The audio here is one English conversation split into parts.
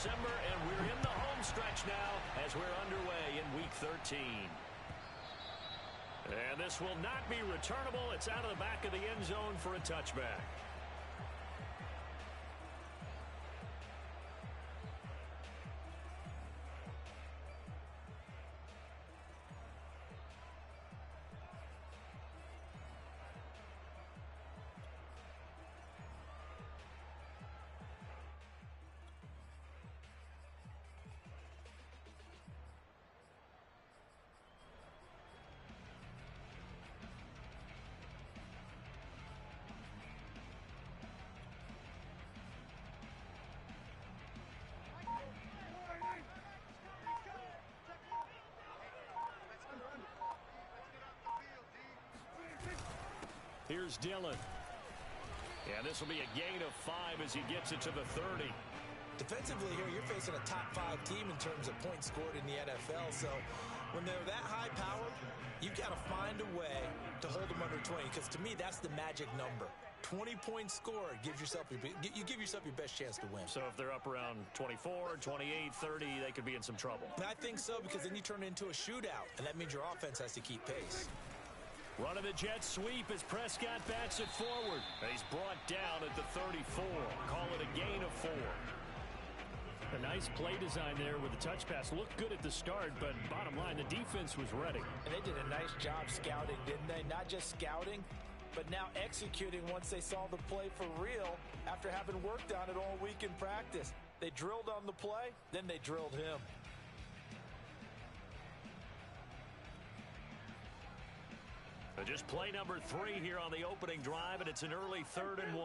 December, and we're in the home stretch now as we're underway in Week 13. And this will not be returnable. It's out of the back of the end zone for a touchback. Here's Dillon. And this will be a gain of 5 as he gets it to the 30. Defensively here, you're facing a top 5 team in terms of points scored in the NFL. So when they're that high powered, you've got to find a way to hold them under 20. Because to me, that's the magic number. 20 points scored gives yourself you give yourself your best chance to win. So if they're up around 24, 28, 30, they could be in some trouble. And I think so, because then you turn it into a shootout, and that means your offense has to keep pace. Running the jet sweep as Prescott bats it forward. He's brought down at the 34. Call it a gain of 4. A nice play design there with the touch pass. Looked good at the start, but bottom line, the defense was ready. And they did a nice job scouting, didn't they? Not just scouting, but now executing once they saw the play for real after having worked on it all week in practice. They drilled on the play, then they drilled him. So just play number 3 here on the opening drive, and it's an early 3rd and 1.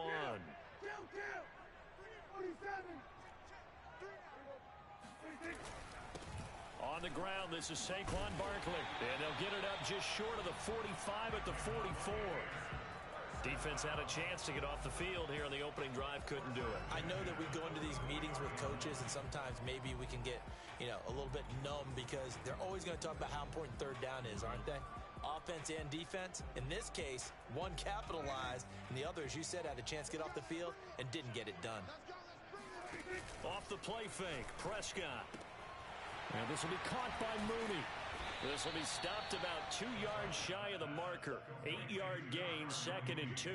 On the ground, this is Saquon Barkley. And they'll get it up just short of the 45 at the 44. Defense had a chance to get off the field here on the opening drive, couldn't do it. I know that we go into these meetings with coaches, and sometimes maybe we can get, a little bit numb because they're always going to talk about how important 3rd down is, aren't they? Offense and defense. In this case, one capitalized, and the other, as you said, had a chance to get off the field and didn't get it done. Off the play fake, Prescott. And this will be caught by Mooney. This will be stopped about 2 yards shy of the marker. 8-yard gain, 2nd and 2.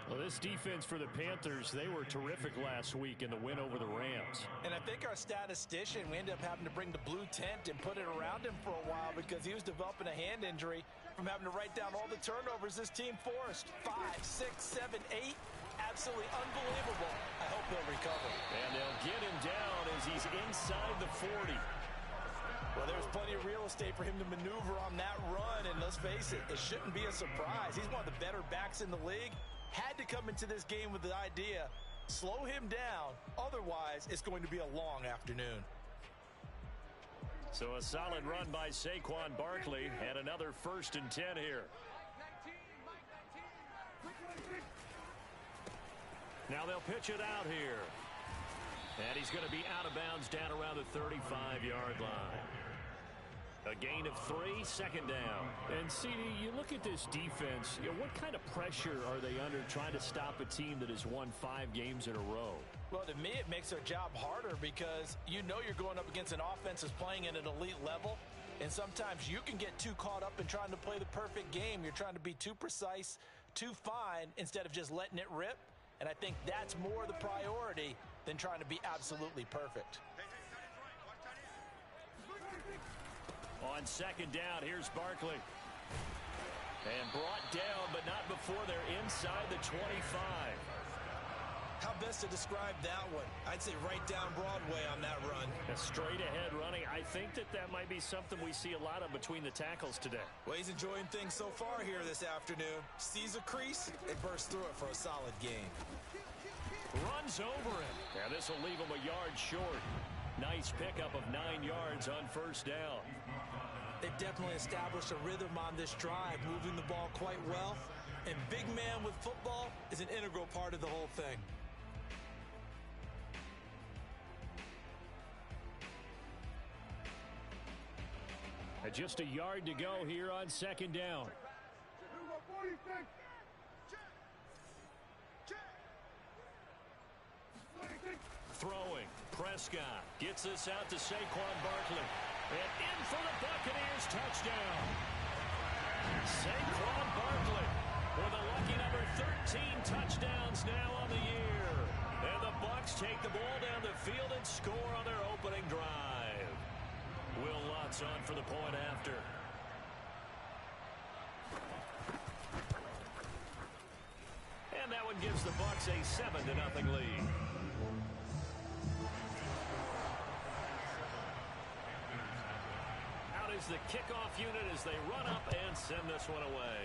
Well, this defense for the Panthers, they were terrific last week in the win over the Rams. And I think our statistician, we ended up having to bring the blue tent and put it around him for a while because he was developing a hand injury from having to write down all the turnovers this team forced. 5, 6, 7, 8. Absolutely unbelievable. I hope he'll recover. And they'll get him down as he's inside the 40. Well, there's plenty of real estate for him to maneuver on that run, and let's face it, it shouldn't be a surprise. He's one of the better backs in the league. Had to come into this game with the idea, slow him down, otherwise it's going to be a long afternoon. So a solid run by Saquon Barkley, and another 1st and 10 here. Now they'll pitch it out here. And he's going to be out of bounds down around the 35-yard line. A gain of 3, 2nd down. And, CD, you look at this defense, what kind of pressure are they under trying to stop a team that has won 5 games in a row? Well, to me, it makes their job harder because you're going up against an offense that's playing at an elite level. And sometimes you can get too caught up in trying to play the perfect game. You're trying to be too precise, too fine, instead of just letting it rip. And I think that's more the priority than trying to be absolutely perfect. On 2nd down, here's Barkley. And brought down, but not before they're inside the 25. How best to describe that one? I'd say right down Broadway on that run. A straight ahead running. I think that might be something we see a lot of between the tackles today. Well, he's enjoying things so far here this afternoon. Sees a crease, and bursts through it for a solid gain. Runs over it. And this will leave him a yard short. Nice pickup of 9 yards on 1st down. They've definitely established a rhythm on this drive, moving the ball quite well. And big man with football is an integral part of the whole thing. And just a yard to go here on 2nd down. Throwing. Prescott gets this out to Saquon Barkley. And in for the Buccaneers touchdown. Saquon Barkley with a lucky number 13 touchdowns now on the year. And the Bucs take the ball down the field and score on their opening drive. Will Lutz on for the point after. And that one gives the Bucs a 7-0 lead. Out is the kickoff unit as they run up and send this one away.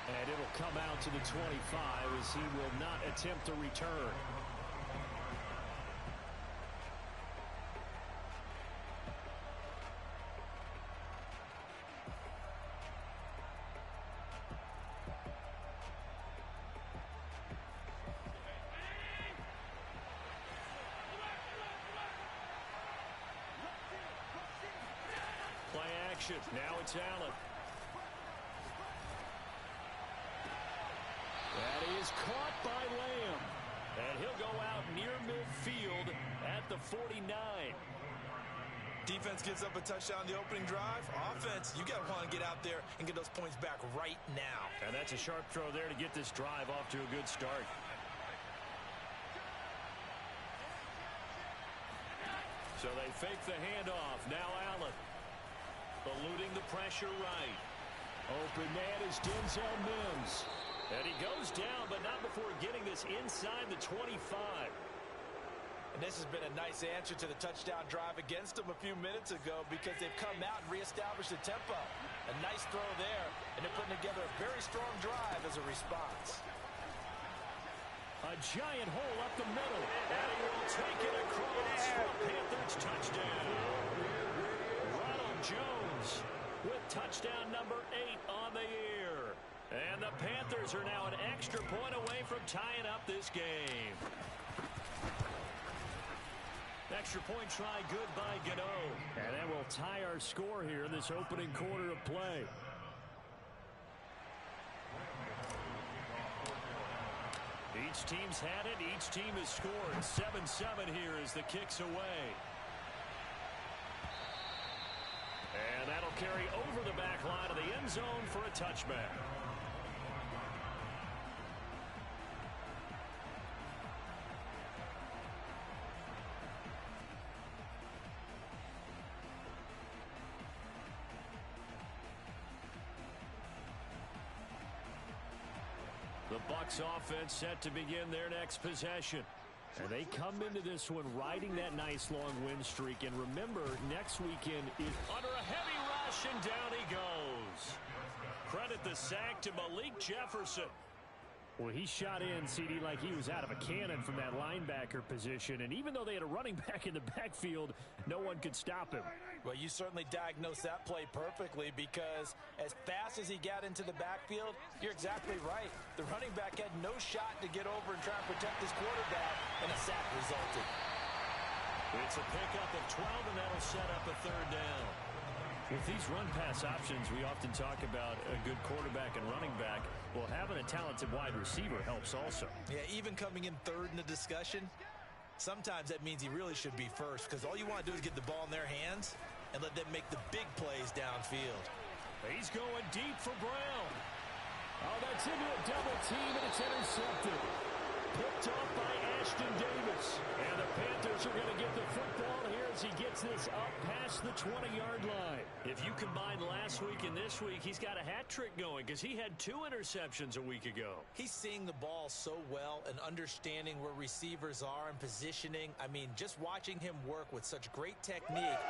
And it'll come out to the 25 as he will not attempt to return. Play action. Now it's Allen. That is caught by Lamb. And he'll go out near midfield at the 49. Defense gives up a touchdown on the opening drive. Offense, you got to want to get out there and get those points back right now. And that's a sharp throw there to get this drive off to a good start. So they fake the handoff. Now Allen. Eluding the pressure right. Open man is Denzel Mims. And he goes down, but not before getting this inside the 25. And this has been a nice answer to the touchdown drive against them a few minutes ago because they've come out and reestablished the tempo. A nice throw there, and they're putting together a very strong drive as a response. A giant hole up the middle. And he will take it across for a Panthers touchdown. Ronald Jones with touchdown number 8 on the year. And the Panthers are now an extra point away from tying up this game. Extra point try good by Gano. And that will tie our score here in this opening quarter of play. Each team's had it. Each team has scored. 7-7 here as the kick's away. And that'll carry over the back line of the end zone for a touchback. The Bucs offense set to begin their next possession. And they come into this one riding that nice long win streak. And remember, next weekend is under a heavy rush, and down he goes. Credit the sack to Malik Jefferson. Well, he shot in, CD, like he was out of a cannon from that linebacker position. And even though they had a running back in the backfield, no one could stop him. Well, you certainly diagnosed that play perfectly because as fast as he got into the backfield, you're exactly right. The running back had no shot to get over and try and protect his quarterback, and a sack resulted. It's a pickup of 12, and that'll set up a third down. With these run-pass options, we often talk about a good quarterback and running back. Well, having a talented wide receiver helps also. Yeah, even coming in third in the discussion, sometimes that means he really should be first because all you want to do is get the ball in their hands and let them make the big plays downfield. He's going deep for Brown. Oh, that's into a double team, and it's intercepted. Picked off by Ashton Davis. And the Panthers are going to get the football here as he gets this up past the 20-yard line. If you combine last week and this week, he's got a hat trick going because he had 2 interceptions a week ago. He's seeing the ball so well and understanding where receivers are and positioning. I mean, just watching him work with such great technique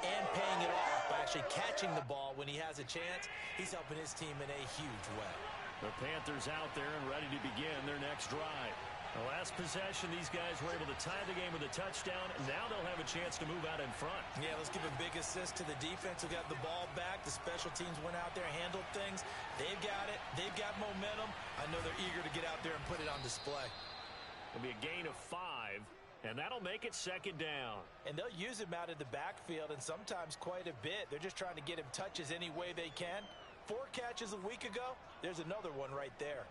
and paying it off by actually catching the ball when he has a chance, he's helping his team in a huge way. The Panthers out there and ready to begin their next drive. The last possession, these guys were able to tie the game with a touchdown. Now they'll have a chance to move out in front. Yeah, let's give a big assist to the defense who got the ball back. The special teams went out there, handled things. They've got it. They've got momentum. I know they're eager to get out there and put it on display. It'll be a gain of 5, and that'll make it second down. And they'll use him out of the backfield, and sometimes quite a bit. They're just trying to get him touches any way they can. 4 catches a week ago. There's another one right there.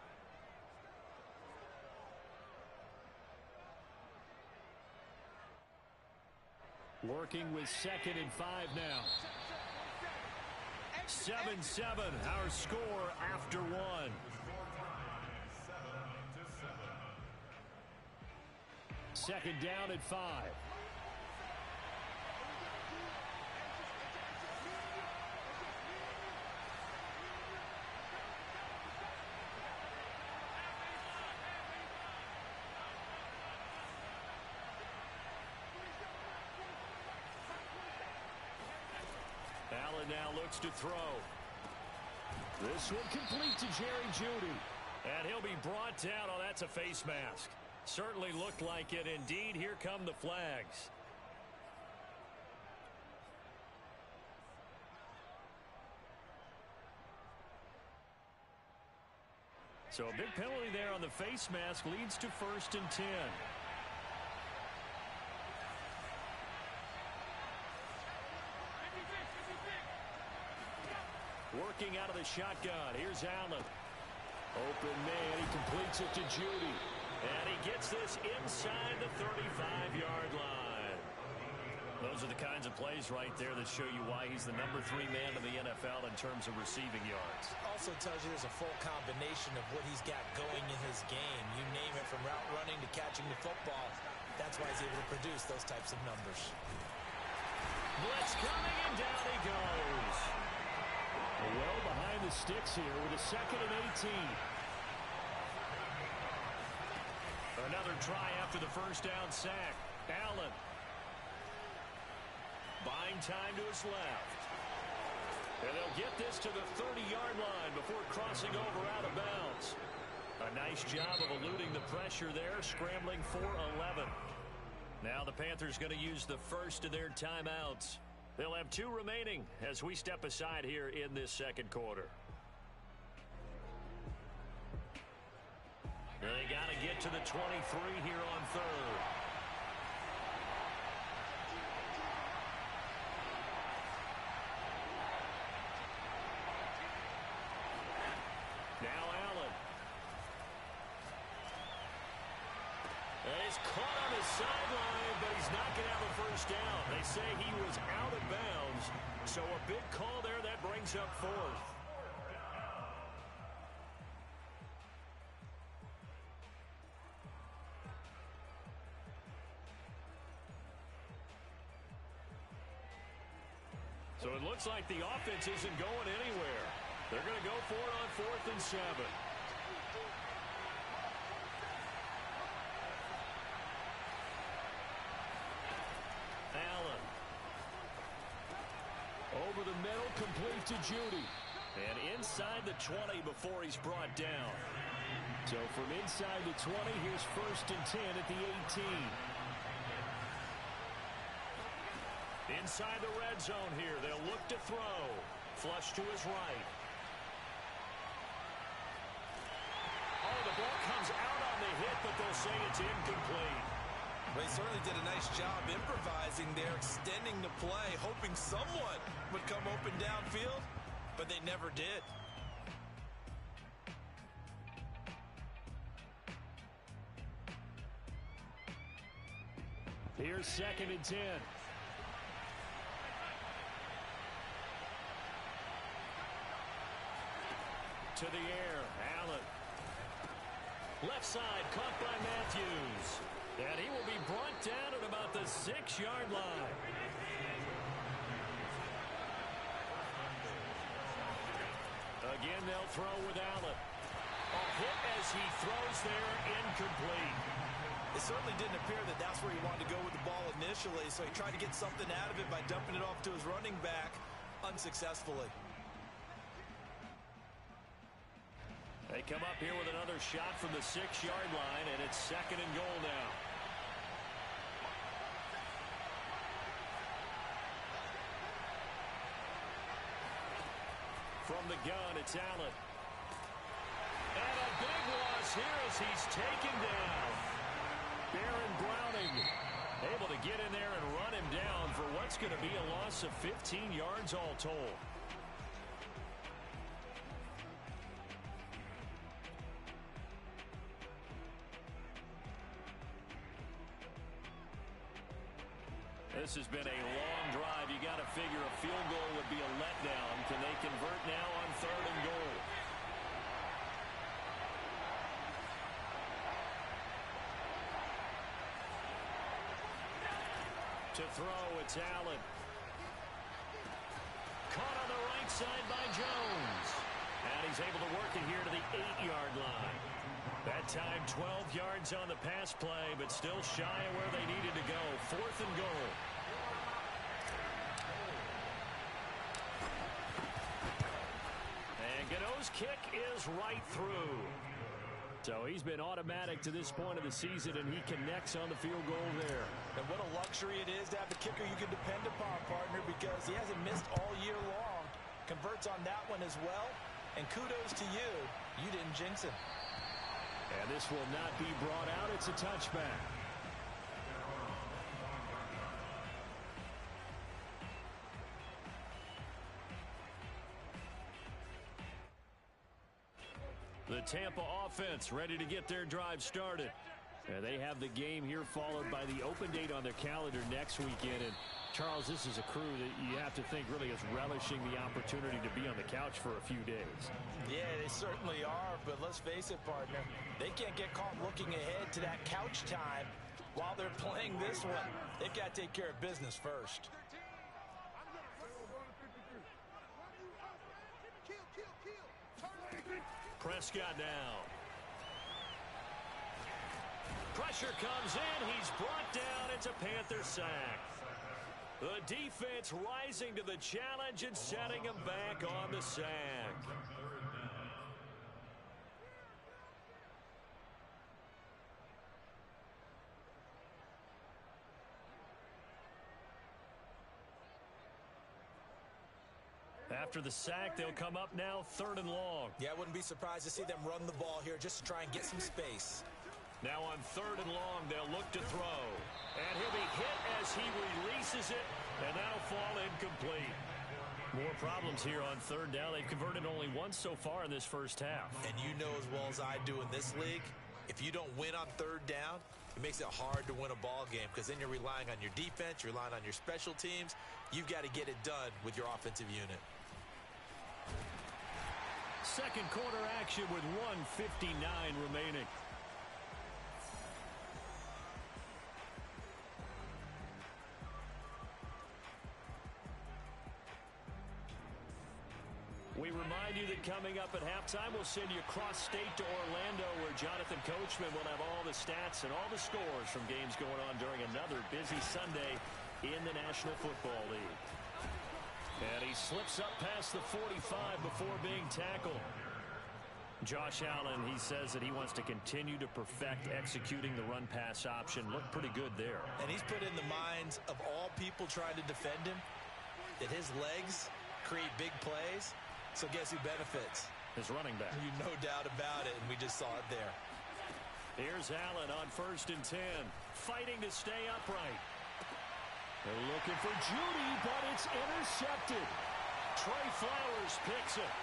Working with 2nd and 5 now. 7-7, our score after 1. Second down at 5. Allen now looks to throw. This one complete to Jerry Jeudy. And he'll be brought down. Oh, that's a face mask. Certainly looked like it. Indeed, here come the flags. So a big penalty there on the face mask leads to 1st and 10. Working out of the shotgun. Here's Allen. Open man. He completes it to Jeudy. And he gets this inside the 35-yard line. Those are the kinds of plays right there that show you why he's the number 3 man in the NFL in terms of receiving yards. Also tells you there's a full combination of what he's got going in his game. You name it, from route running to catching the football. That's why he's able to produce those types of numbers. Blitz coming, and down he goes. Well behind the sticks here with a 2nd and 18. Another try after the first down sack. Allen. Buying time to his left. And they'll get this to the 30-yard line before crossing over out of bounds. A nice job of eluding the pressure there, scrambling for 11. Now the Panthers going to use the first of their timeouts. They'll have 2 remaining as we step aside here in this second quarter. They got to get to the 23 here on 3rd. Now Allen. And he's caught on his sideline, but he's not going to have a first down. They say he was out of bounds, so a big call there that brings up 4th. So it looks like the offense isn't going anywhere. They're going to go for it on 4th and 7. Allen. Over the middle, complete to Jeudy. And inside the 20 before he's brought down. So from inside the 20, here's 1st and 10 at the 18. Inside the red zone here. They'll look to throw. Flush to his right. Oh, the ball comes out on the hit, but they'll say it's incomplete. They certainly did a nice job improvising there, extending the play, hoping someone would come open downfield, but they never did. Here's 2nd and 10. To the air, Allen. Left side, caught by Matthews. And he will be brought down at about the 6-yard line. Again, they'll throw with Allen. A hit as he throws there, incomplete. It certainly didn't appear that that's where he wanted to go with the ball initially, so he tried to get something out of it by dumping it off to his running back unsuccessfully. They come up here with another shot from the 6-yard line, and it's 2nd and goal now. From the gun, it's Allen. And a big loss here as he's taken down. Baron Browning able to get in there and run him down for what's going to be a loss of 15 yards all told. This has been a long drive. You got to figure a field goal would be a letdown. Can they convert now on 3rd and goal? To throw, it's Allen. Caught on the right side by Jones. And he's able to work it here to the 8-yard line. That time 12 yards on the pass play, but still shy of where they needed to go. 4th and goal. And Gano's kick is right through. So he's been automatic to this point of the season, and he connects on the field goal there. And what a luxury it is to have a kicker you can depend upon, partner, because he hasn't missed all year long. Converts on that one as well. And kudos to you. You didn't jinx him. And this will not be brought out. It's a touchback. The Tampa offense ready to get their drive started. And they have the game here followed by the open date on their calendar next weekend. And Charles, this is a crew that you have to think really is relishing the opportunity to be on the couch for a few days. Yeah, they certainly are, but let's face it, partner. They can't get caught looking ahead to that couch time while they're playing this one. They've got to take care of business first. Prescott now. Pressure comes in. He's brought down. It's a Panther sack. The defense rising to the challenge and setting him back on the sack. After the sack, they'll come up now 3rd and long. Yeah, I wouldn't be surprised to see them run the ball here just to try and get some space. Now on 3rd and long, they'll look to throw. And he'll be hit as he releases it, and that'll fall incomplete. More problems here on 3rd down. They've converted only once so far in this first half. And you know as well as I do in this league, if you don't win on 3rd down, it makes it hard to win a ball game because then you're relying on your defense, you're relying on your special teams. You've got to get it done with your offensive unit. Second quarter action with 1:59 remaining. We remind you that coming up at halftime, we'll send you cross-state to Orlando, where Jonathan Coachman will have all the stats and all the scores from games going on during another busy Sunday in the National Football League. And he slips up past the 45 before being tackled. Josh Allen, he says that he wants to continue to perfect executing the run-pass option. Looked pretty good there. And he's put in the minds of all people trying to defend him that his legs create big plays. So guess who benefits? His running back. You no doubt about it, and we just saw it there. Here's Allen on 1st and 10, fighting to stay upright. They're looking for Judy, but it's intercepted. Trey Flowers picks it.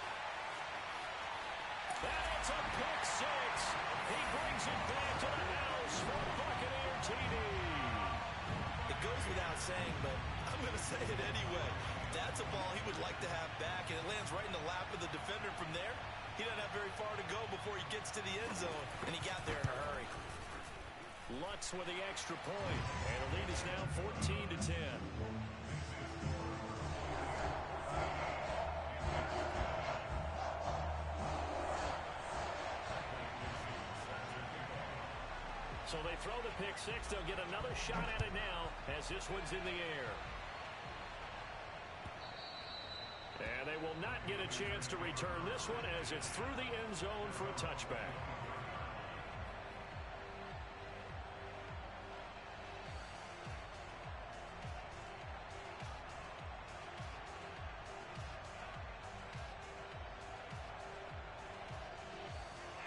And it's a pick six. He brings it back to the house for Buccaneer TD. It goes without saying, but I'm going to say it anyway. That's a ball he would like to have back, and it lands right in the lap of the defender from there. He doesn't have very far to go before he gets to the end zone, and he got there in a hurry. Lutz with the extra point, and the lead is now 14-10. So they throw the pick six. They'll get another shot at it now as this one's in the air. And they will not get a chance to return this one as it's through the end zone for a touchback.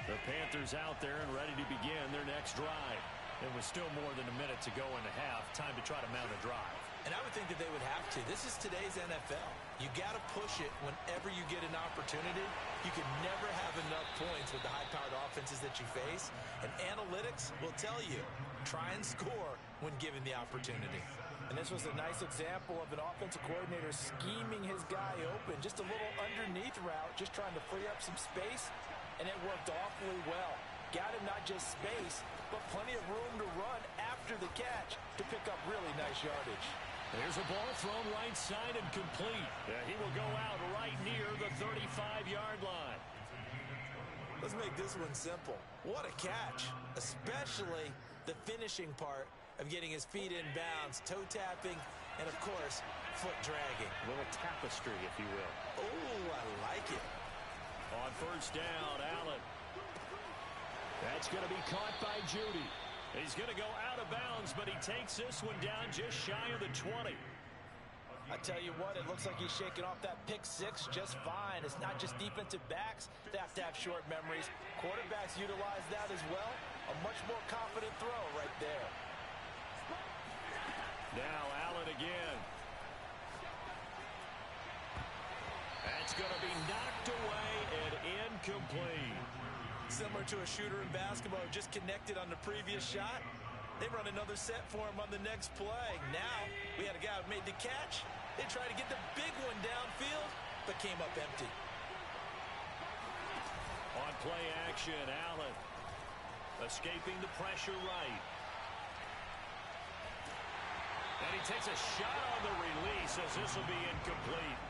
The Panthers out there and ready to begin their next drive. It was still more than a minute to go in the half. Time to try to mount a drive. And I would think that they would have to. This is today's NFL. You got to push it whenever you get an opportunity. You can never have enough points with the high-powered offenses that you face. And analytics will tell you, try and score when given the opportunity. And this was a nice example of an offensive coordinator scheming his guy open. Just a little underneath route, just trying to free up some space, and it worked awfully well. Got him not just space, but plenty of room to run after the catch to pick up really nice yardage. There's a ball thrown right side and complete. He will go out right near the 35-yard line. Let's make this one simple. What a catch, especially the finishing part of getting his feet in bounds, toe tapping, and of course, foot dragging. A little tapestry, if you will. Oh, I like it. On first down, Allen. That's going to be caught by Judy. He's going to go out of bounds, but he takes this one down just shy of the 20. I tell you what, it looks like he's shaking off that pick six just fine. It's not just defensive backs that have to have short memories. Quarterbacks utilize that as well. A much more confident throw right there. Now Allen again. That's going to be knocked away and incomplete. Similar to a shooter in basketball who just connected on the previous shot. They run another set for him on the next play. Now we had a guy who made the catch. They tried to get the big one downfield, but came up empty. On play action, Allen escaping the pressure right. And he takes a shot on the release as this will be incomplete.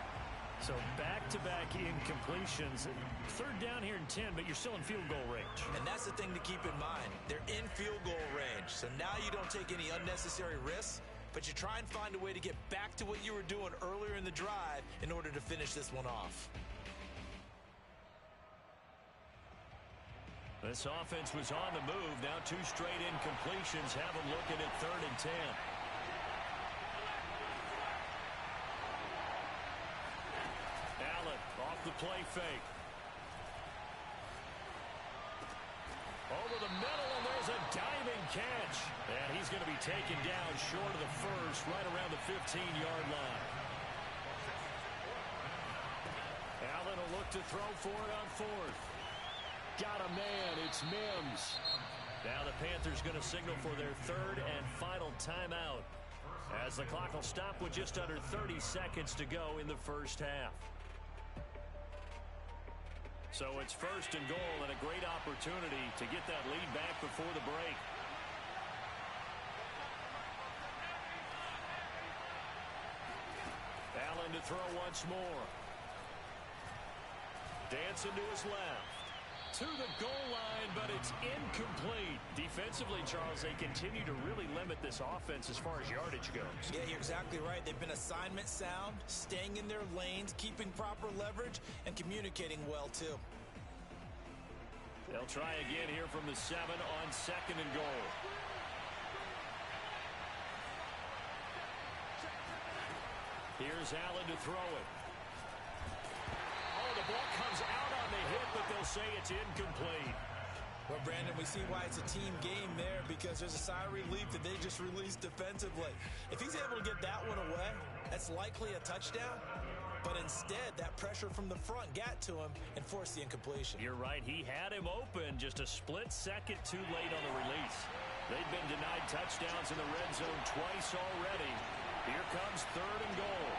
So back-to-back incompletions. Third down here in 10, but you're still in field goal range. And that's the thing to keep in mind. They're in field goal range. So now you don't take any unnecessary risks, but you try and find a way to get back to what you were doing earlier in the drive in order to finish this one off. This offense was on the move. Now two straight incompletions have them looking at 3rd and 10. Allen off the play fake. Over the middle, and there's a diving catch. And he's going to be taken down short of the first, right around the 15-yard line. Allen will look to throw for it on 4th. Got a man. It's Mims. Now the Panthers going to signal for their 3rd and final timeout, as the clock will stop with just under 30 seconds to go in the first half. So it's 1st and goal, and a great opportunity to get that lead back before the break. Allen to throw once more. Dancing to his left. To the goal line, but it's incomplete. Defensively, Charles, they continue to really limit this offense as far as yardage goes. Yeah, you're exactly right. They've been assignment sound, staying in their lanes, keeping proper leverage, and communicating well, too. They'll try again here from the 7 on 2nd and goal. Here's Allen to throw it. Oh, the ball comes out on the hit, but they'll say it's incomplete. Well, Brandon, we see why it's a team game there, because there's a sigh of relief that they just released defensively. If he's able to get that one away, that's likely a touchdown. But instead, that pressure from the front got to him and forced the incompletion. You're right. He had him open, just a split second too late on the release. They've been denied touchdowns in the red zone twice already. Here comes 3rd and goal.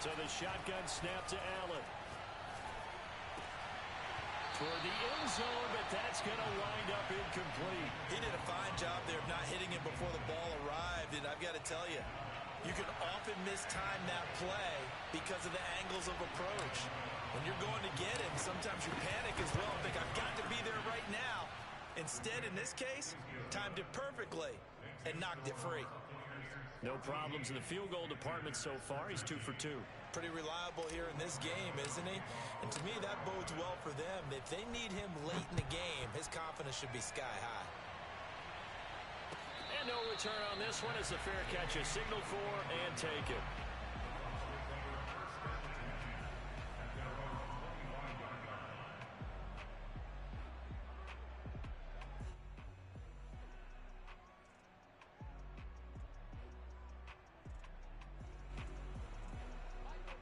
So the shotgun snap to Allen. Toward the end zone, but that's going to wind up incomplete. He did a fine job there of not hitting him before the ball arrived, and I've got to tell you, you can often mistime that play because of the angles of approach. When you're going to get him, sometimes you panic as well and think, I've got to be there right now. Instead, in this case, timed it perfectly and knocked it free. No problems in the field goal department so far. He's 2 for 2. Pretty reliable here in this game, isn't he? And to me, that bodes well for them. If they need him late in the game, his confidence should be sky high. And no return on this one as the fair catch is signaled for and taken.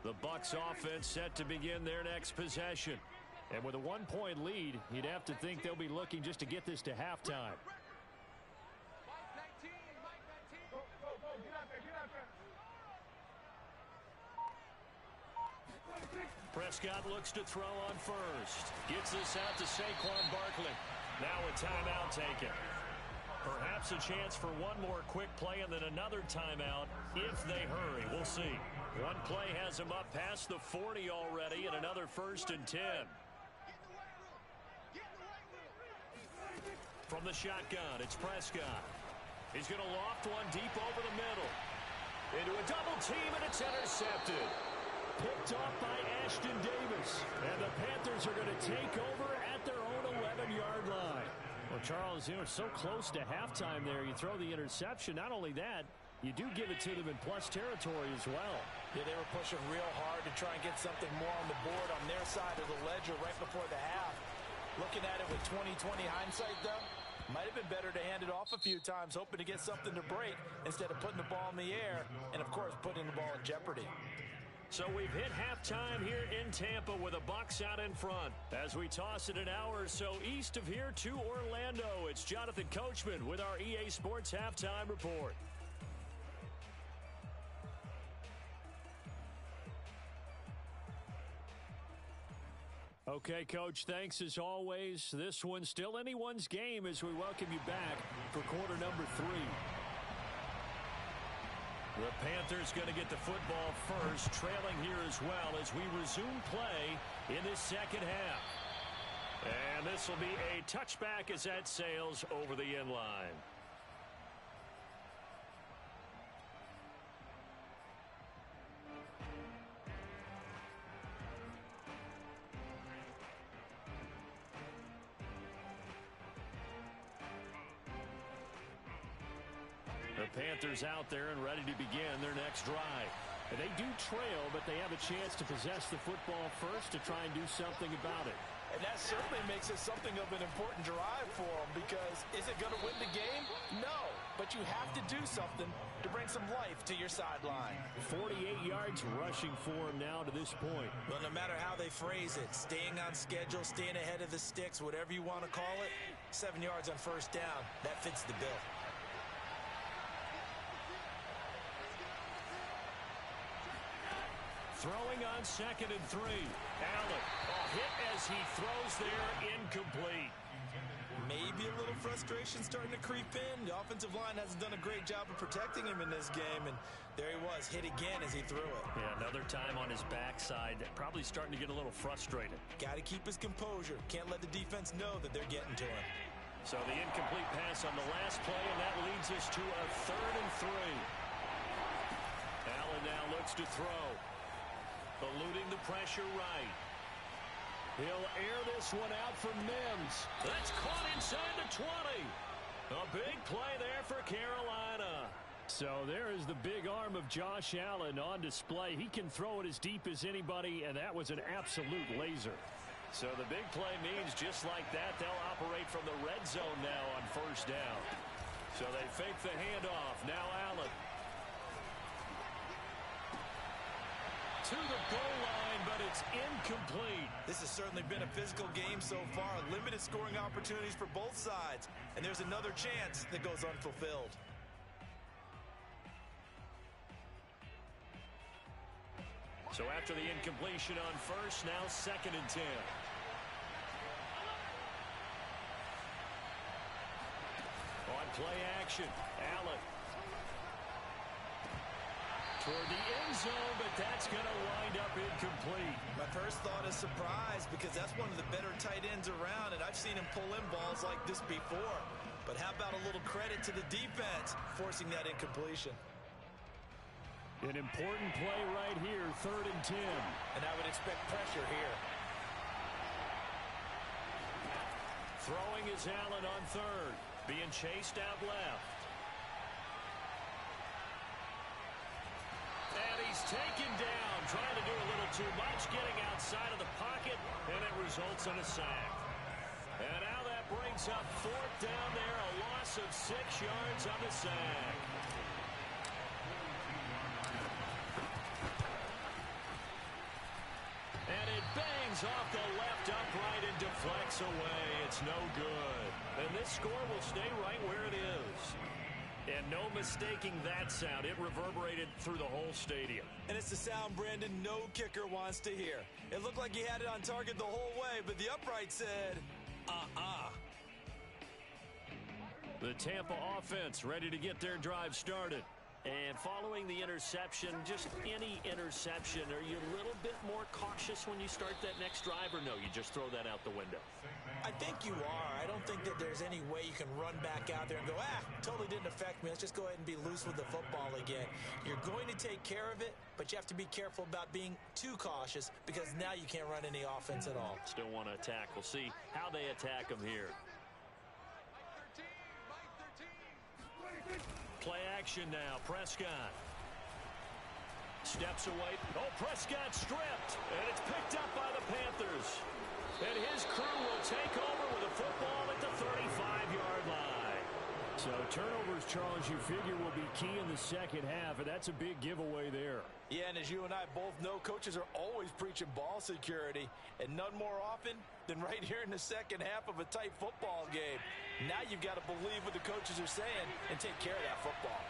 The Bucs offense set to begin their next possession. And with a 1-point lead, you'd have to think they'll be looking just to get this to halftime. Prescott looks to throw on first. Gets this out to Saquon Barkley. Now a timeout taken. Perhaps a chance for one more quick play and then another timeout if they hurry. We'll see. One play has him up past the 40 already and another 1st and 10. From the shotgun, it's Prescott. He's going to loft one deep over the middle. Into a double team, and it's intercepted. Picked off by Ashton Davis. And the Panthers are going to take over at their own 11-yard line. Well, Charles, you know, so close to halftime there. You throw the interception. Not only that, you do give it to them in plus territory as well. Yeah, they were pushing real hard to try and get something more on the board on their side of the ledger right before the half. Looking at it with 20/20 hindsight, though, might have been better to hand it off a few times, hoping to get something to break instead of putting the ball in the air and, of course, putting the ball in jeopardy. So we've hit halftime here in Tampa with a Bucs out in front. As we toss it an hour or so east of here to Orlando, it's Jonathan Coachman with our EA Sports Halftime Report. Okay, Coach, thanks as always. This one's still anyone's game as we welcome you back for quarter number 3. The Panthers going to get the football first, trailing here as well as we resume play in this second half. And this will be a touchback as that sails over the end line. The Panthers out there and ready to begin their next drive. And they do trail, but they have a chance to possess the football first to try and do something about it. And that certainly makes it something of an important drive for them, because is it going to win the game? No, but you have to do something to bring some life to your sideline. 48 yards rushing for him now to this point. Well, no matter how they phrase it, staying on schedule, staying ahead of the sticks, whatever you want to call it, 7 yards on first down, that fits the bill. Throwing on 2nd and 3. Allen, a hit as he throws there, incomplete. Maybe a little frustration starting to creep in. The offensive line hasn't done a great job of protecting him in this game, and there he was, hit again as he threw it. Yeah, another time on his backside, probably starting to get a little frustrated. Got to keep his composure. Can't let the defense know that they're getting to him. So the incomplete pass on the last play, and that leads us to a 3rd and 3. Allen now looks to throw. Eluding the pressure right. He'll air this one out for Mims. That's caught inside the 20. A big play there for Carolina. So there is the big arm of Josh Allen on display. He can throw it as deep as anybody, and that was an absolute laser. So the big play means just like that, they'll operate from the red zone now on first down. So they fake the handoff. Now Allen. To the goal line, but it's incomplete. This has certainly been a physical game so far. Limited scoring opportunities for both sides. And there's another chance that goes unfulfilled. So after the incompletion on first, now 2nd and 10. On play action, Allen. Toward the end zone, but that's going to wind up incomplete. My first thought is surprise, because that's one of the better tight ends around, and I've seen him pull in balls like this before. But how about a little credit to the defense forcing that incompletion? An important play right here, 3rd and 10. And I would expect pressure here. Throwing is Allen on 3rd, being chased out left. And he's taken down, trying to do a little too much, getting outside of the pocket, and it results in a sack. And now that brings up 4th down there, a loss of 6 yards on the sack. And it bangs off the left upright and deflects away. It's no good. And this score will stay right where it is. And no mistaking that sound. It reverberated through the whole stadium. And it's the sound Brandon no kicker wants to hear. It looked like he had it on target the whole way, but the upright said, The Tampa offense ready to get their drive started. And following the interception, just any interception, are you a little bit more cautious when you start that next drive, or no, you just throw that out the window? I think you are. I don't think that there's any way you can run back out there and go, totally didn't affect me. Let's just go ahead and be loose with the football again. You're going to take care of it, but you have to be careful about being too cautious because now you can't run any offense at all. Still want to attack. We'll see how they attack them here. Play action now. Prescott steps away. Oh, Prescott stripped, and it's picked up by the Panthers. And his crew will take over with a football at the 35-yard line. So turnovers, Charles, you figure will be key in the second half, and that's a big giveaway there. Yeah, and as you and I both know, coaches are always preaching ball security, and none more often than right here in the second half of a tight football game. Now you've got to believe what the coaches are saying and take care of that football.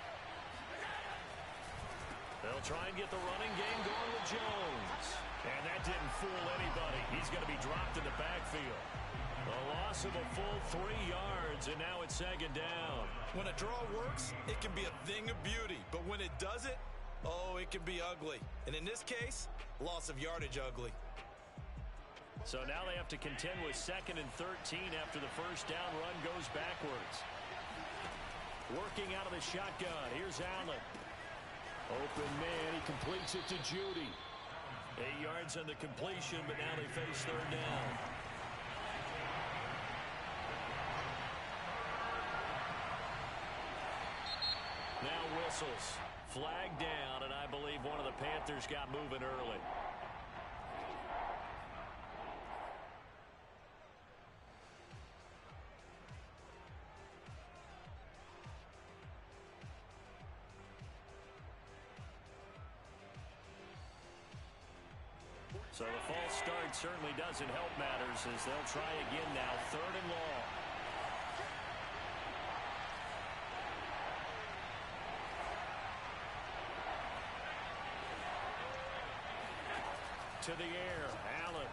They'll try and get the running game going with Jones. And that didn't fool anybody. He's going to be dropped in the backfield. A loss of a full 3 yards, and now it's second down. When a draw works, it can be a thing of beauty. But when it doesn't, it can be ugly. And in this case, loss of yardage ugly. So now they have to contend with 2nd and 13 after the first down run goes backwards. Working out of the shotgun. Here's Allen. Open man. He completes it to Judy. 8 yards on the completion, but now they face third down. Now whistles. Flag down, and I believe one of the Panthers got moving early. So the false start certainly doesn't help matters as they'll try again now, 3rd and long. To the air, Allen.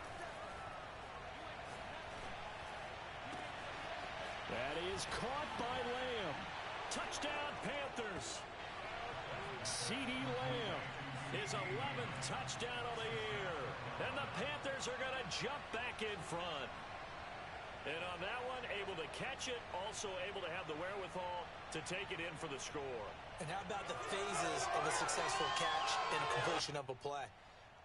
That is caught by Lamb. Touchdown, Panthers. CeeDee Lamb, his 11th touchdown of the year. And the Panthers are going to jump back in front. And on that one, able to catch it, also able to have the wherewithal to take it in for the score. And how about the phases of a successful catch and a completion of a play?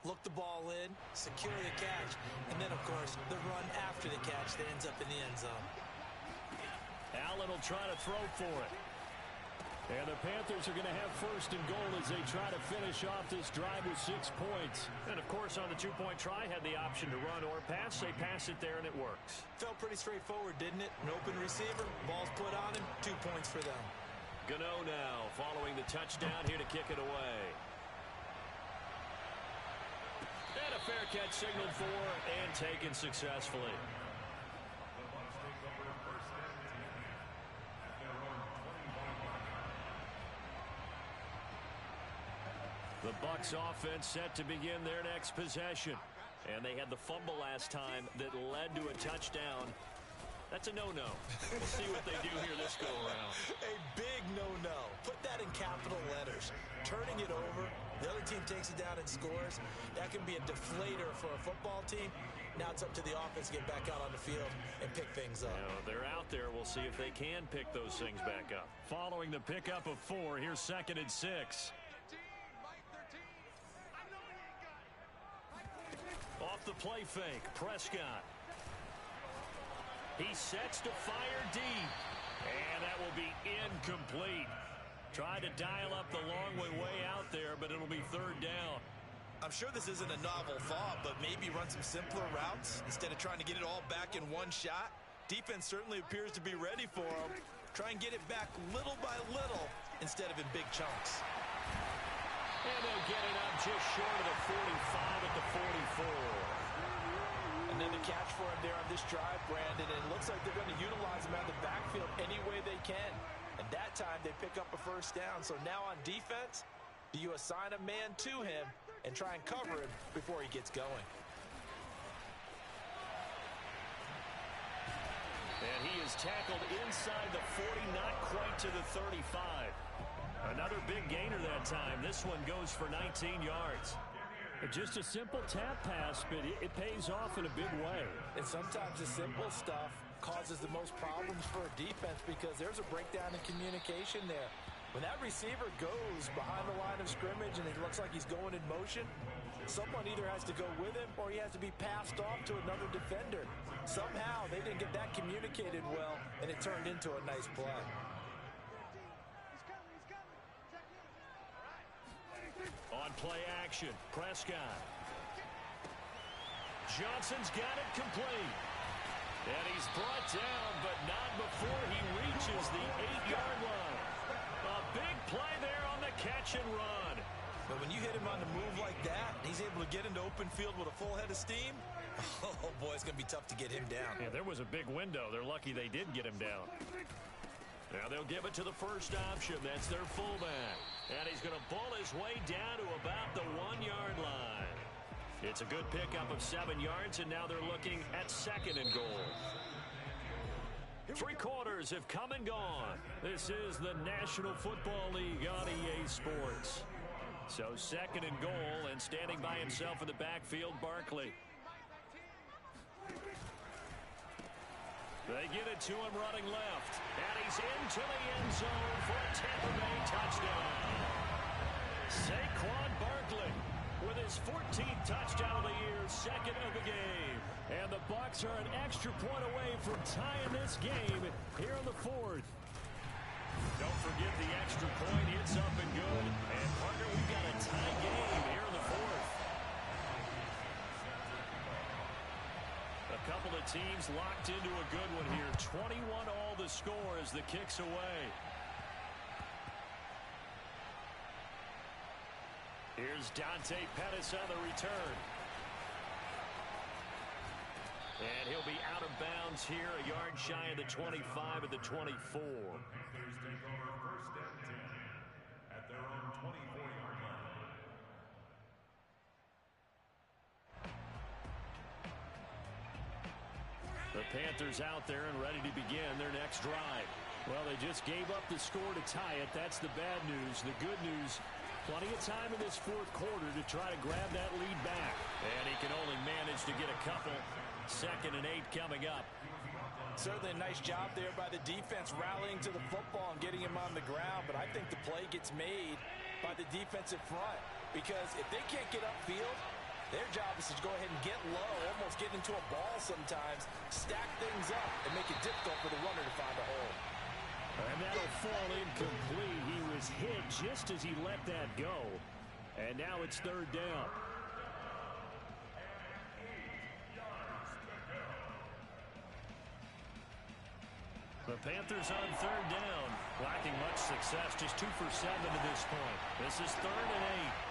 Look the ball in, secure the catch, and then, of course, the run after the catch that ends up in the end zone. Allen will try to throw for it. And the Panthers are going to have 1st and goal as they try to finish off this drive with 6 points. And, of course, on the 2-point try, had the option to run or pass. They pass it there, and it works. Felt pretty straightforward, didn't it? An open receiver, ball's put on him, 2 points for them. Gano now following the touchdown here to kick it away. And a fair catch signaled for and taken successfully. The Bucs offense set to begin their next possession. And they had the fumble last time that led to a touchdown. That's a no-no. We'll see what they do here this go-around. A big no-no. Put that in capital letters. Turning it over, the other team takes it down and scores. That can be a deflator for a football team. Now it's up to the offense to get back out on the field and pick things up. They're out there. We'll see if they can pick those things back up. Following the pickup of 4, here's 2nd and 6. Off the play fake, Prescott. He sets to fire deep. And that will be incomplete. Tried to dial up the long way out there, but it'll be 3rd down. I'm sure this isn't a novel thought, but maybe run some simpler routes instead of trying to get it all back in one shot. Defense certainly appears to be ready for them. Try and get it back little by little instead of in big chunks. And they'll get it up just short of the 45 at the 44. Another catch for him there on this drive, Brandon, and it looks like they're going to utilize him out of the backfield any way they can. And that time they pick up a first down. So now on defense, do you assign a man to him and try and cover him before he gets going? And he is tackled inside the 40, not quite to the 35. Another big gainer that time. This one goes for 19 yards. Just a simple tap pass, but it pays off in a big way. And sometimes the simple stuff causes the most problems for a defense because there's a breakdown in communication there. When that receiver goes behind the line of scrimmage and it looks like he's going in motion, someone either has to go with him or he has to be passed off to another defender. Somehow they didn't get that communicated well, and it turned into a nice play. On play action, Prescott. Johnson's got it complete. And he's brought down, but not before he reaches the 8-yard line. A big play there on the catch and run. But when you hit him on the move like that, he's able to get into open field with a full head of steam. Oh, boy, it's going to be tough to get him down. Yeah, there was a big window. They're lucky they did get him down. Now they'll give it to the first option. That's their fullback. And he's going to pull his way down to about the 1-yard line. It's a good pickup of 7 yards, and now they're looking at 2nd and goal. 3 quarters have come and gone. This is the National Football League on EA Sports. So 2nd and goal, and standing by himself in the backfield, Barkley. They get it to him running left. And he's into the end zone for a Tampa Bay touchdown. Saquon Barkley with his 14th touchdown of the year, 2nd of the game. And the Bucs are an extra point away from tying this game here in the 4th. Don't forget the extra point. It's up and good. And, partner, we've got a tie game here in the 4th. A couple of teams locked into a good one here. 21 all the score as the kick's away. Here's Dante Pettis on the return. And he'll be out of bounds here, a yard shy of the 25 at the 24. The Panthers out there and ready to begin their next drive. Well, they just gave up the score to tie it. That's the bad news. The good news, plenty of time in this 4th quarter to try to grab that lead back. And he can only manage to get a couple. 2nd and 8 coming up. Certainly a nice job there by the defense rallying to the football and getting him on the ground. But I think the play gets made by the defensive front. Because if they can't get upfield, their job is to go ahead and get low, almost get into a ball sometimes, stack things up, and make it difficult for the runner to find a hole. And that'll fall incomplete. He was hit just as he let that go. And now it's 3rd down. The Panthers on 3rd down, lacking much success, just 2 for 7 to this point. This is 3rd and 8.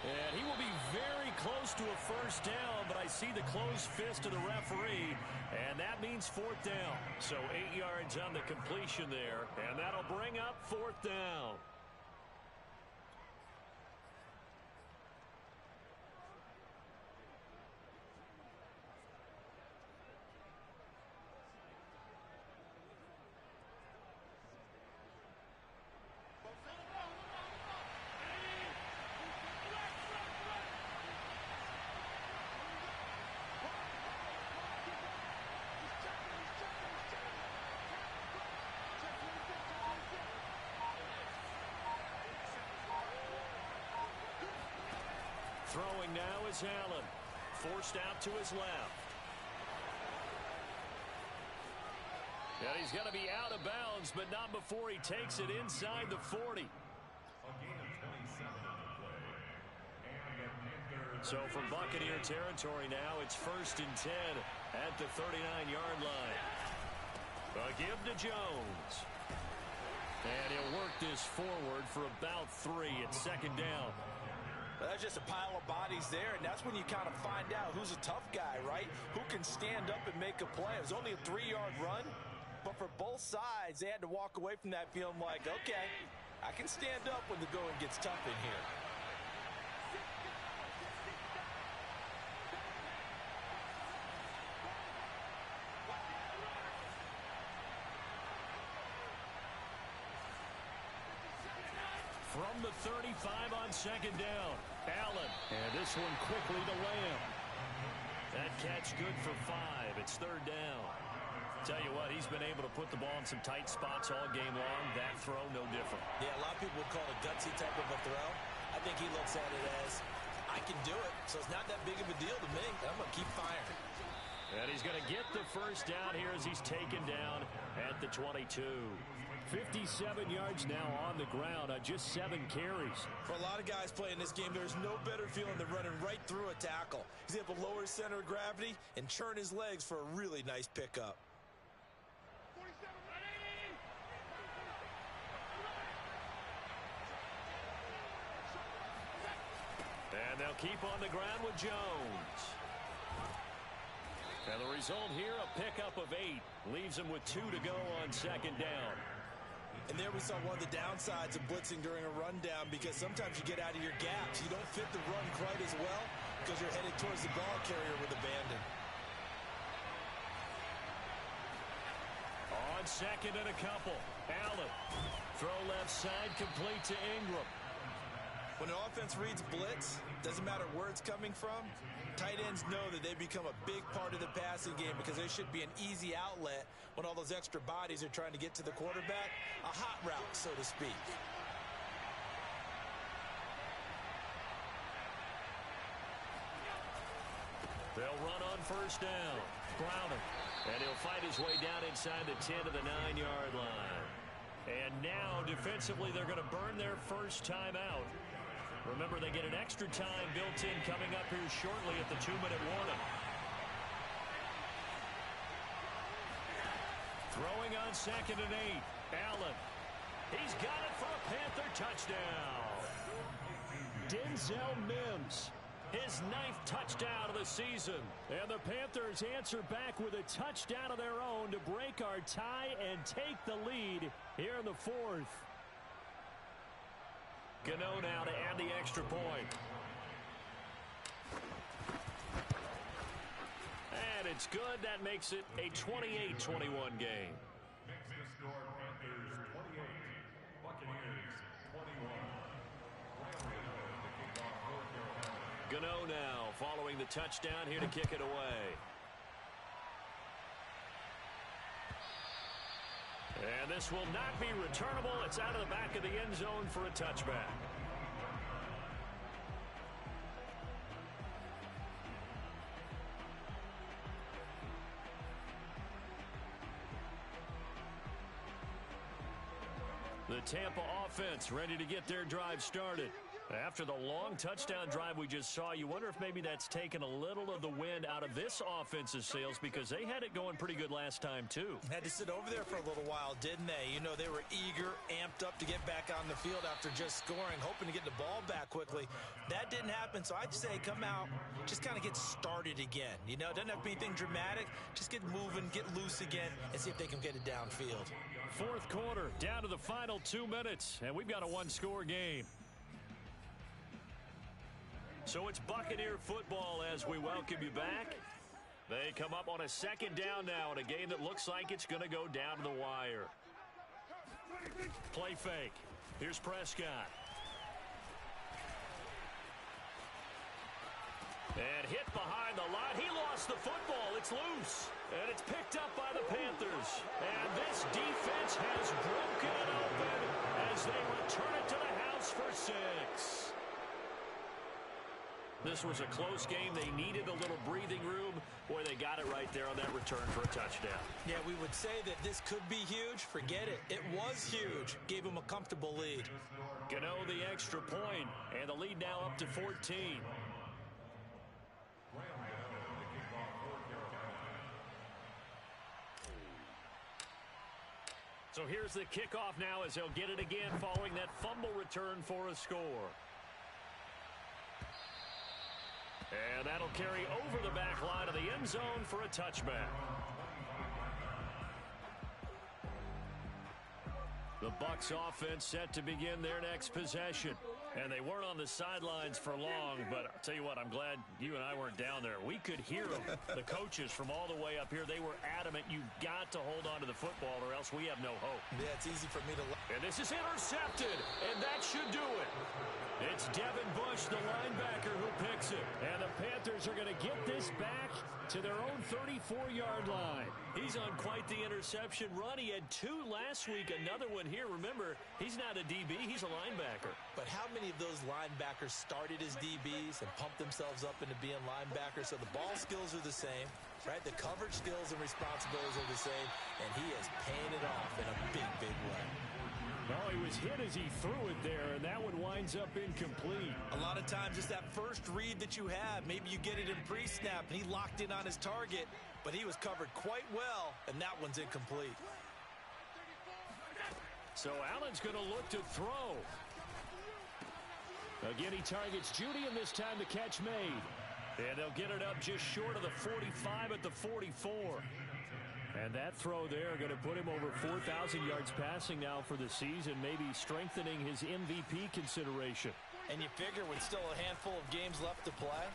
And he will be very close to a first down, but I see the closed fist of the referee, and that means 4th down. So 8 yards on the completion there, and that'll bring up 4th down. Throwing now is Allen. Forced out to his left. And he's going to be out of bounds, but not before he takes it inside the 40. So from Buccaneer territory now, it's 1st and 10 at the 39-yard line. A give to Jones. And he'll work this forward for about 3 at 2nd down. That's just a pile of bodies there, and that's when you kind of find out who's a tough guy, right? Who can stand up and make a play. It was only a 3-yard run, but for both sides, they had to walk away from that feeling like, okay, I can stand up when the going gets tough in here. From the 35 on second down, Allen. And this one quickly to Lamb. That catch good for 5. It's third down. Tell you what, he's been able to put the ball in some tight spots all game long. That throw, no different. Yeah, a lot of people would call it a gutsy type of a throw. I think he looks at it as, I can do it, so it's not that big of a deal to me. I'm going to keep firing. And he's going to get the first down here as he's taken down at the 22. 57 yards now on the ground on just 7 carries. For a lot of guys playing this game, there's no better feeling than running right through a tackle. He's able to lower his center of gravity and churn his legs for a really nice pickup. And they'll keep on the ground with Jones. And the result here, a pickup of 8. Leaves him with 2 to go on second down. And there we saw one of the downsides of blitzing during a rundown, because sometimes you get out of your gaps. You don't fit the run quite as well because you're headed towards the ball carrier with abandon. On second and a couple, Allen. Throw left side, complete to Ingram. When an offense reads blitz, doesn't matter where it's coming from, tight ends know that they become a big part of the passing game because they should be an easy outlet when all those extra bodies are trying to get to the quarterback. A hot route, so to speak. They'll run on first down. Browning. And he'll fight his way down inside the 10 to the 9-yard line. And now, defensively, they're going to burn their first time out. Remember, they get an extra time built in coming up here shortly at the 2-minute warning. Throwing on second and 8. Allen. He's got it for a Panther touchdown. Denzel Mims. His 9th touchdown of the season. And the Panthers answer back with a touchdown of their own to break our tie and take the lead here in the 4th. Gano now to add the extra point. And it's good. That makes it a 28-21 game. Gano now following the touchdown here to kick it away. And this will not be returnable. It's out of the back of the end zone for a touchback. The Tampa offense ready to get their drive started. After the long touchdown drive we just saw, you wonder if maybe that's taken a little of the wind out of this offense's sails, because they had it going pretty good last time, too. Had to sit over there for a little while, didn't they? You know, they were eager, amped up to get back on the field after just scoring, hoping to get the ball back quickly. That didn't happen, so I'd say come out, just kind of get started again. You know, it doesn't have to be anything dramatic. Just get moving, get loose again, and see if they can get it downfield. 4th quarter, down to the final 2 minutes, and we've got a 1-score game. So it's Buccaneer football as we welcome you back. They come up on a second down now in a game that looks like it's going to go down to the wire. Play fake. Here's Prescott. And hit behind the line. He lost the football. It's loose. And it's picked up by the Panthers. And this defense has broken it open as they return it to the house for 6. This was a close game. They needed a little breathing room. Boy, they got it right there on that return for a touchdown. Yeah, we would say that this could be huge. Forget it. It was huge. Gave them a comfortable lead. Gano the extra point, and the lead now up to 14. So here's the kickoff now as they'll get it again following that fumble return for a score. And that'll carry over the back line of the end zone for a touchback. The Bucs offense set to begin their next possession. And they weren't on the sidelines for long, but I'll tell you what, I'm glad you and I weren't down there. We could hear them, the coaches from all the way up here. They were adamant, you've got to hold on to the football or else we have no hope. Yeah, it's easy for me to... And this is intercepted, and that should do it. It's Devin Bush, the linebacker, who picks it. And the Panthers are going to get this back to their own 34-yard line. He's on quite the interception run. He had 2 last week, another one here. Remember, he's not a DB, he's a linebacker. But how many of those linebackers started as DBs and pumped themselves up into being linebackers? So the ball skills are the same, right? The coverage skills and responsibilities are the same, and he is paying it off in a big, big way. Oh, he was hit as he threw it there, and that one winds up incomplete. A lot of times it's that first read that you have. Maybe you get it in pre-snap, and he locked in on his target, but he was covered quite well, and that one's incomplete. So Allen's going to look to throw. Again, he targets Judy, and this time the catch made. And they'll get it up just short of the 45 at the 44. And that throw there going to put him over 4,000 yards passing now for the season, maybe strengthening his MVP consideration. And you figure with still a handful of games left to play,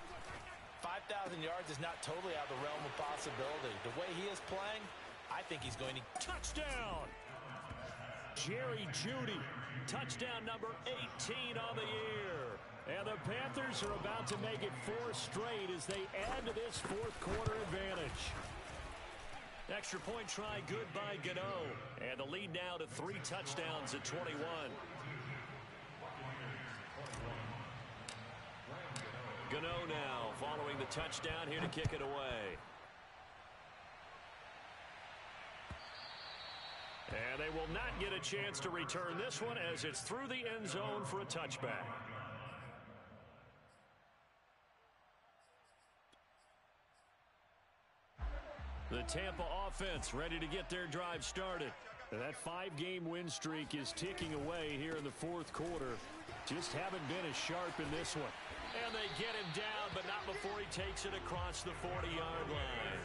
5,000 yards is not totally out of the realm of possibility. The way he is playing, I think he's going to... Touchdown! Jerry Jeudy, touchdown number 18 on the year. And the Panthers are about to make it 4 straight as they add to this fourth quarter advantage. Extra point try good by Gano. And the lead now to 3 touchdowns at 21. Gano now following the touchdown here to kick it away. And they will not get a chance to return this one as it's through the end zone for a touchback. The Tampa offense ready to get their drive started. That 5-game win streak is ticking away here in the fourth quarter. Just haven't been as sharp in this one. And they get him down, but not before he takes it across the 40-yard line.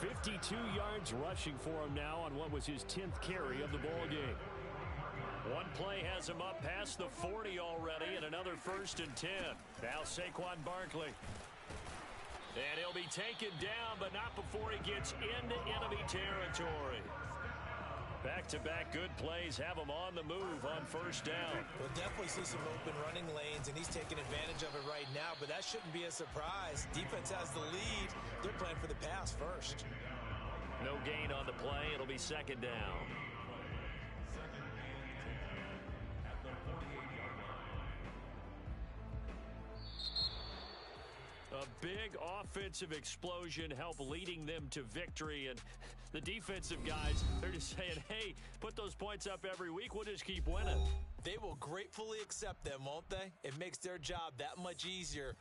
52 yards rushing for him now on what was his 10th carry of the ball game. One play has him up past the 40 already, and another 1st and 10. Now Saquon Barkley. And he'll be taken down, but not before he gets into enemy territory. Back-to-back good plays have him on the move on 1st down. We'll definitely see some open running lanes, and he's taking advantage of it right now, but that shouldn't be a surprise. Defense has the lead. They're playing for the pass first. No gain on the play. It'll be 2nd down. A big offensive explosion helped leading them to victory, and the defensive guys, they're just saying, hey, put those points up every week, we'll just keep winning. They will gratefully accept them, won't they? It makes their job that much easier